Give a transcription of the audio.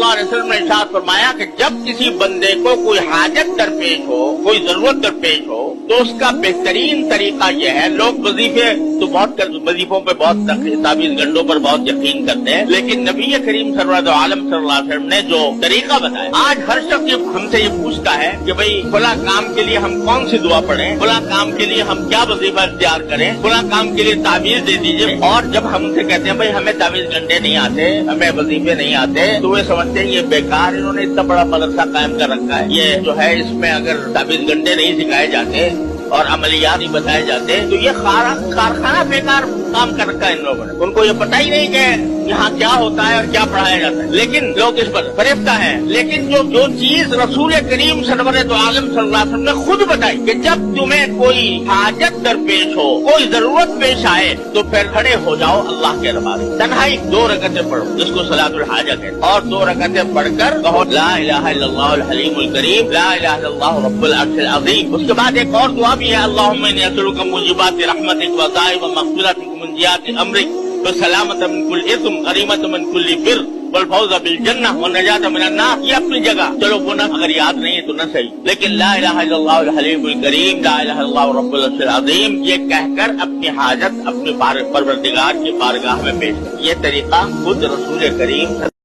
सल्लल्लाहु अलैहि वसल्लम ने इरशाद फरमाया कि जब किसी बंदे को कोई हाजत दरपेश हो, कोई जरूरत दरपेश हो, तो उसका बेहतरीन तरीका यह है, लोग वजीफे तो वजीफों पे बहुत ताबीज गंडों पर बहुत यकीन करते हैं, लेकिन नबी करीम सरवरद आलम सल्लल्लाहु अलैहि वसल्लम ने जो तरीका बताया, आज हर शख्स हमसे ये पूछता है कि भाई फला काम के लिए हम कौन सी दुआ पढ़ें, फला काम के लिए हम क्या वजीफा इख्तियार करें, फला काम के लिए ताबीज दे दीजिए। और जब हम उनसे कहते हैं भाई हमें ताबीज गंडे नहीं आते, हमें वजीफे नहीं आते, तो वे समझते हैं ये बेकार, इन्होंने इतना बड़ा मदरसा कायम कर रखा है, ये जो है इसमें अगर ताबीज गंडे नहीं सिखाए जाते और अमलियात नहीं बताए जाते तो ये कारखाना बेकार काम कर रखा है इन लोगों ने। उनको ये पता ही नहीं कि यहाँ क्या होता है और क्या पढ़ाया जाता है, लेकिन लोग इस पर फरेफ्ता है। लेकिन जो चीज रसूल करीम सरवरद आलम सल्लल्लाहु अलैहि वसल्लम ने खुद बताई कि जब तुम्हें कोई हाजत दरपेश हो, कोई जरूरत पेश आए, तो फिर खड़े हो जाओ अल्लाह के नमाज़, तन्हाई 2 रकअतें पढ़ो जिसको सलातुल हाजत है, और 2 रकअतें पढ़कर कहो ला इलाहा इल्लल्लाहुल हलीमुल करीम, ला इलाहा इल्लल्लाहु रब्बुल अर्शिल अज़ीम। उसके बाद एक और दुआ भी है, अल्लाहुम्मा इन्नी असअलुका मुजीबाति रहमतिक व दाइम मग़फ़िरतिक व मुंजियाति अमरिक व सलामतम मिन कुल्लि इस्म गनीमतम मिन कुल्लि बिर वल फौज़ बिल जन्नह व नजात मिनन नार। ये अपनी जगह, चलो वो ना अगर याद नहीं है तो न सही, लेकिन ला इलाहा इल्लल्लाहुल हलीमुल करीम, ला इलाहा इल्लल्लाहु रब्बुल अर्शिल अज़ीम, ये कहकर अपनी हाजत अपने परवरदिगार की बारगाह में पेश कर। ये तरीका खुद रसूल करीम